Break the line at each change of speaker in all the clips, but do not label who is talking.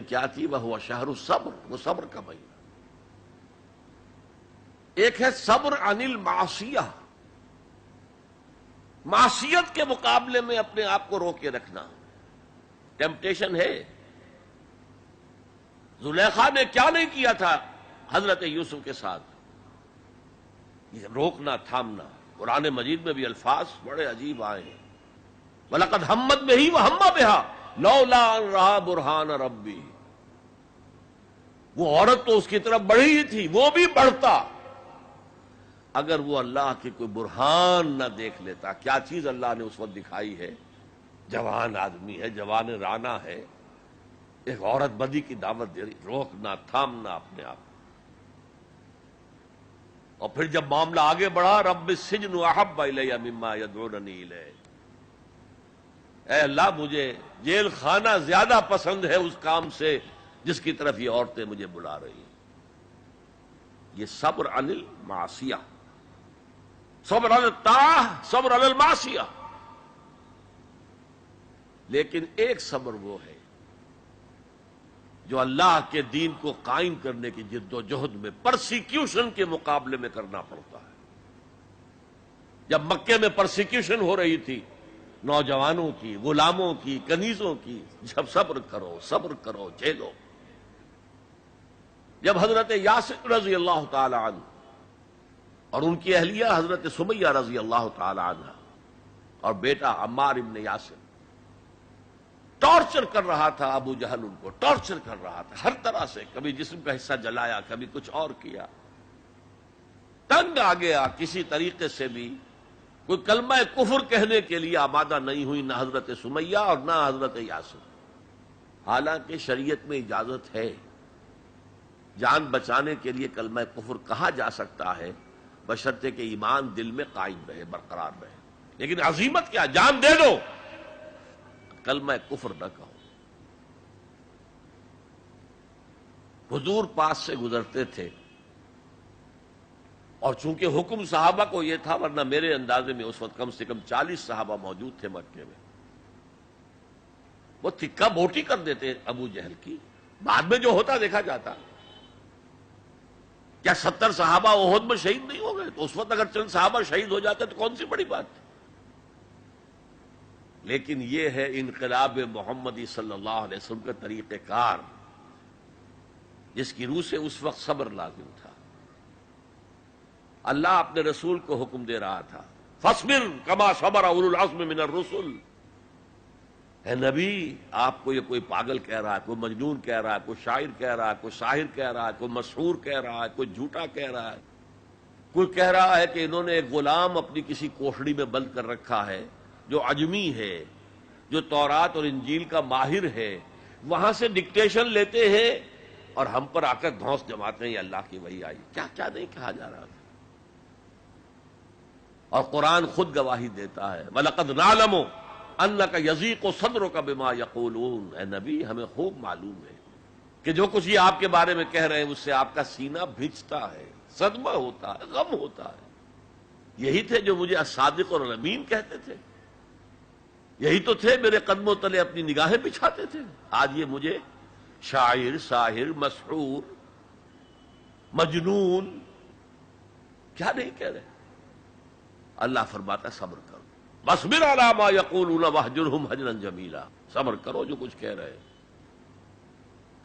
لیکن کیا تھی؟ وہ شہر الصبر، وہ صبر کا مہینہ۔ ایک ہے صبر عن المعصیہ، معصیت کے مقابلے میں اپنے آپ کو روکے رکھنا۔ ٹیمپٹیشن ہے۔ زلیخا نے کیا نہیں کیا تھا حضرت یوسف کے ساتھ؟ یہ روکنا، تھامنا۔ قرآن مجید میں بھی الفاظ بڑے عجیب آئے ہیں۔ وَلَقَدْ ہمت بِهِ وَهَمَّ بِهَا لَوْلَا أَن رَأَىٰ بُرْهَانَ رَبِّهِ۔ وہ عورت تو اس کی طرف بڑھی ہی تھی، وہ بھی بڑھتا اگر وہ اللہ کی کوئی برہان نہ دیکھ لیتا۔ کیا چیز اللہ نے اس وقت دکھائی ہے؟ جوان آدمی ہے، جوان رانا ہے، ایک عورت بدی کی دعوت دے رہی۔ روکنا، تھامنا اپنے آپ۔ اور پھر جب معاملہ آگے بڑھا، رب السجن احب الی مما یدعوننی الیہ، اے اللہ مجھے جیل خانہ زیادہ پسند ہے اس کام سے جس کی طرف یہ عورتیں مجھے بلا رہی ہیں۔ یہ صبر عن المعصیہ، صبر علی الطاعہ، صبر علی المعصیہ۔ لیکن ایک صبر وہ ہے جو اللہ کے دین کو قائم کرنے کی جد و جہد میں پرسیکیوشن کے مقابلے میں کرنا پڑتا ہے۔ جب مکے میں پرسیکیوشن ہو رہی تھی نوجوانوں کی، غلاموں کی، کنیزوں کی، جب صبر کرو، صبر کرو، جھیلو۔ جب حضرت یاسر رضی اللہ تعالی عنہ اور ان کی اہلیہ حضرت سمیہ رضی اللہ تعالی عنہ اور بیٹا عمار ابن یاسر ٹارچر کر رہا تھا، ابو جہل ان کو ٹارچر کر رہا تھا ہر طرح سے، کبھی جسم کا حصہ جلایا، کبھی کچھ اور کیا، تنگ آ گیا، کسی طریقے سے بھی کوئی کلمہ کفر کہنے کے لیے آمادہ نہیں ہوئی نہ حضرت سمیہ اور نہ حضرت یاسر۔ حالانکہ شریعت میں اجازت ہے، جان بچانے کے لیے کلمہ کفر کہا جا سکتا ہے بشرطے کہ ایمان دل میں قائم رہے، برقرار رہے۔ لیکن عزیمت کیا؟ جان دے دو، کلمہ کفر نہ کہو۔ حضور پاس سے گزرتے تھے اور چونکہ حکم صحابہ کو یہ تھا، ورنہ میرے اندازے میں اس وقت کم سے کم 40 صحابہ موجود تھے مکے میں، وہ تکہ بوٹی کر دیتے ابو جہل کی۔ بعد میں جو ہوتا دیکھا جاتا۔ کیا 70 صحابہ احد میں شہید نہیں ہو گئے؟ تو اس وقت اگر چند صحابہ شہید ہو جاتے تو کون سی بڑی بات تھی؟ لیکن یہ ہے انقلاب محمدی صلی اللہ علیہ وسلم کا طریقہ کار، جس کی روح سے اس وقت صبر لازم تھا۔ اللہ اپنے رسول کو حکم دے رہا تھا، فاصبر کما صبر اولو العزم من الرسل۔ اے نبی، آپ کو یہ کوئی پاگل کہہ رہا ہے، کوئی مجنون کہہ رہا ہے، کوئی شاعر کہہ رہا ہے، کوئی ساحر کہہ رہا ہے، کوئی مسحور کہہ رہا ہے، کوئی جھوٹا کہہ رہا ہے، کوئی کہہ رہا ہے کہ انہوں نے ایک غلام اپنی کسی کوٹھڑی میں بند کر رکھا ہے جو عجمی ہے، جو تورات اور انجیل کا ماہر ہے، وہاں سے ڈکٹیشن لیتے ہیں اور ہم پر آ کر دھونس جماتے ہیں یہ اللہ کی وحی آئی۔ کیا کیا نہیں کہا جا رہا تھا؟ اور قرآن خود گواہی دیتا ہے، وَلَقَدْ نَعْلَمُ أَنَّكَ يَضِيقُ صَدْرُكَ بِمَا يَقُولُونَ۔ اے نبی، ہمیں خوب معلوم ہے کہ جو کچھ یہ آپ کے بارے میں کہہ رہے ہیں اس سے آپ کا سینہ بھیجتا ہے، صدمہ ہوتا ہے، غم ہوتا ہے۔ یہی تھے جو مجھے الصادق اور الامین کہتے تھے، یہی تو تھے میرے قدموں تلے اپنی نگاہیں بچھاتے تھے۔ آج یہ مجھے شاعر، ساحر، مسحور، مجنون کیا نہیں کہہ رہے؟ اللہ فرماتا صبر کرو، وَاصْبِرْ عَلَىٰ مَا يَقُولُونَ وَاهْجُرْهُمْ هَجْرًا جَمِيلًا۔ صبر کرو جو کچھ کہہ رہے ہیں۔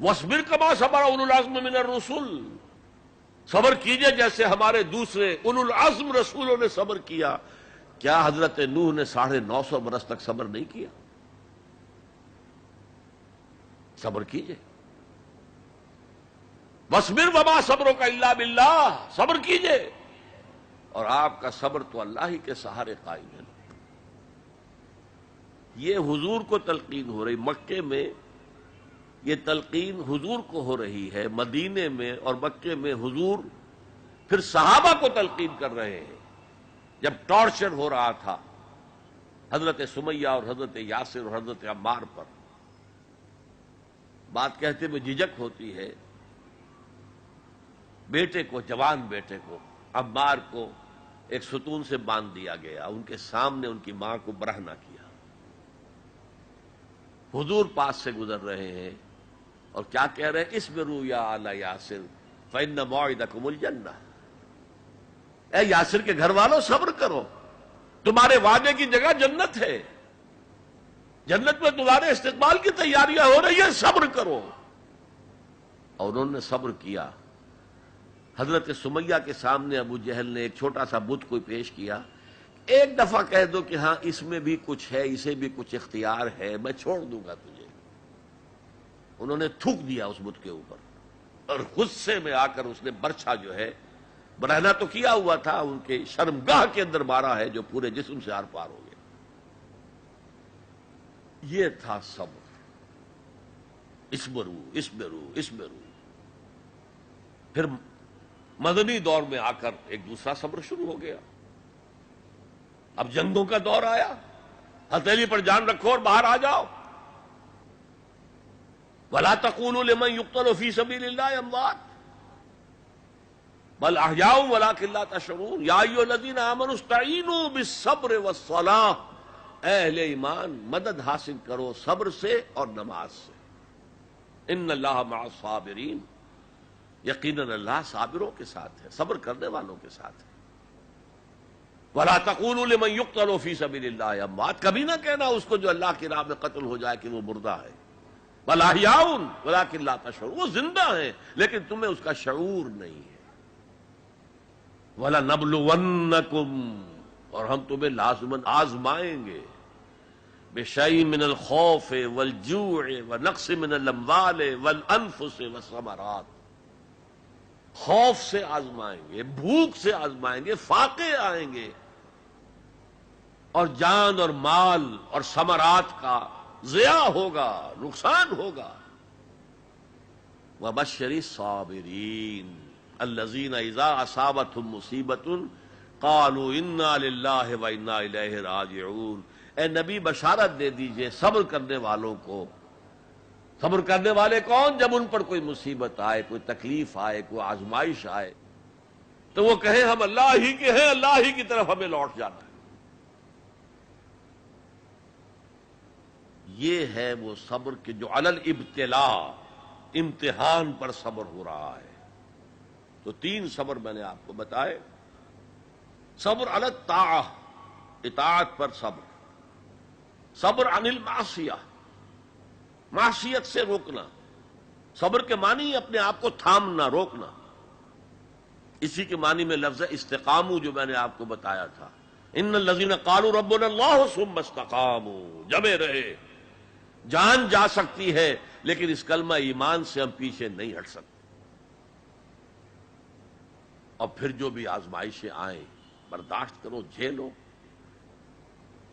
وَاصْبِرْ كَمَا صَبَرَ أُولُو الْعَزْمِ مِنَ الرُّسُلِ۔ صبر کیجئے جیسے ہمارے دوسرے اولو العزم رسولوں نے صبر کیا۔ کیا حضرت نوح نے 950 برس تک صبر نہیں کیا؟ صبر کیجئے۔ وَاصْبِرْ وَمَا صَبْرُكَ إِلَّا بِاللَّهِ۔ صبر کیجئے، اور آپ کا صبر تو اللہ ہی کے سہارے قائم ہے۔ یہ حضور کو تلقین ہو رہی، مکے میں یہ تلقین حضور کو ہو رہی ہے، مدینے میں اور مکے میں حضور پھر صحابہ کو تلقین کر رہے ہیں۔ جب ٹارچر ہو رہا تھا حضرت سمیہ اور حضرت یاسر اور حضرت عمار پر، بات کہتے میں جھجک ہوتی ہے، بیٹے کو، جوان بیٹے کو، عمار کو ایک ستون سے باندھ دیا گیا، ان کے سامنے ان کی ماں کو برہنہ کیا۔ حضور پاس سے گزر رہے ہیں، اور کیا کہہ رہے ہیں؟ اصبروا یا آل یاسر فإن موعدکم الجنہ، اے یاسر کے گھر والوں صبر کرو، تمہارے وعدے کی جگہ جنت ہے، جنت میں تمہارے استقبال کی تیاریاں ہو رہی ہیں، صبر کرو۔ اور انہوں نے صبر کیا۔ حضرت سمیہ کے سامنے ابو جہل نے ایک چھوٹا سا بت کو پیش کیا، ایک دفعہ کہہ دو کہ ہاں اس میں بھی کچھ ہے، اسے بھی کچھ اختیار ہے، میں چھوڑ دوں گا تجھے۔ انہوں نے تھوک دیا اس بت کے اوپر، اور غصے میں آ کر اس نے برچھا جو ہے، برہنا تو کیا ہوا تھا، ان کے شرمگاہ کے اندر مارا ہے جو پورے جسم سے آر پار ہو گیا۔ یہ تھا صبر۔ اصبروا اصبروا اصبروا۔ پھر مدنی دور میں آ کر ایک دوسرا صبر شروع ہو گیا۔ اب جنگوں کا دور آیا، ہتھیلی پر جان رکھو اور باہر آ جاؤ۔ وَلَا تَقُولُوا لِمَن يُقْتَلُ فِي سَبِيلِ اللَّهِ أَمْوَاتٌ بَلْ أَحْيَاءٌ وَلَٰكِن لَّا تَشْعُرُونَ يَا أَيُّهَا الَّذِينَ آمَنُوا اسْتَعِينُوا بِالصَّبْرِ وَالصَّلَاةِ، اے اہل ایمان مدد حاصل کرو صبر سے اور نماز سے۔ ان اللہ مع الصابرین، یقیناً اللہ صابروں کے ساتھ ہے، صبر کرنے والوں کے ساتھ ہے۔ وَلَا تَقُولُوا لِمَن يُقْتَلُ فِي سَبِيلِ اللَّهِ أَمْوَاتٌ، کبھی نہ کہنا اس کو جو اللہ کی راہ میں قتل ہو جائے کہ وہ مردہ ہے۔ بَلْ أَحْيَاءٌ وَلَٰكِن لَّا تَشْعُرُونَ، وہ زندہ ہیں لیکن تمہیں اس کا شعور نہیں ہے۔ وَلَنَبْلُوَنَّكُمْ، اور ہم تمہیں لازماً آزمائیں گے، بِشَيْءٍ مِّنَ الْخَوْفِ وَالْجُوعِ وَنَقْصٍ مِّنَ الْأَمْوَالِ وَالْأَنفُسِ وَالثَّمَرَاتِ، خوف سے آزمائیں گے، بھوک سے آزمائیں گے، فاقے آئیں گے، اور جان اور مال اور ثمرات کا ضیاع ہوگا، نقصان ہوگا۔ وَبَشِّرِ الصَّابِرِينَ الَّذِينَ إِذَا أَصَابَتْهُم مُّصِيبَةٌ قَالُوا إِنَّا لِلَّهِ وَإِنَّا إِلَيْهِ رَاجِعُونَ، اے نبی بشارت دے دیجئے صبر کرنے والوں کو۔ صبر کرنے والے کون؟ جب ان پر کوئی مصیبت آئے، کوئی تکلیف آئے، کوئی آزمائش آئے، تو وہ کہیں ہم اللہ ہی کے ہیں، اللہ ہی کی طرف ہمیں لوٹ جانا ہے۔ یہ ہے وہ صبر کہ جو علی الابتلاء، امتحان پر صبر ہو رہا ہے۔ تو تین صبر میں نے آپ کو بتائے۔ صبر علی الطاعہ، اطاعت پر صبر، صبر عن المعصیہ، معصیت سے روکنا۔ صبر کے معنی اپنے آپ کو تھامنا، روکنا۔ اسی کے معنی میں لفظ استقاموا جو میں نے آپ کو بتایا تھا، ان الذین قالوا ربنا اللہ ثم استقاموا، جمے رہے۔ جان جا سکتی ہے لیکن اس کلمہ ایمان سے ہم پیچھے نہیں ہٹ سکتے۔ اور پھر جو بھی آزمائشیں آئیں برداشت کرو، جھیلو،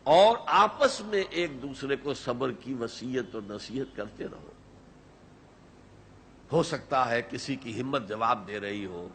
اور آپس میں ایک دوسرے کو صبر کی وصیت اور نصیحت کرتے رہو۔ ہو سکتا ہے کسی کی ہمت جواب دے رہی ہو،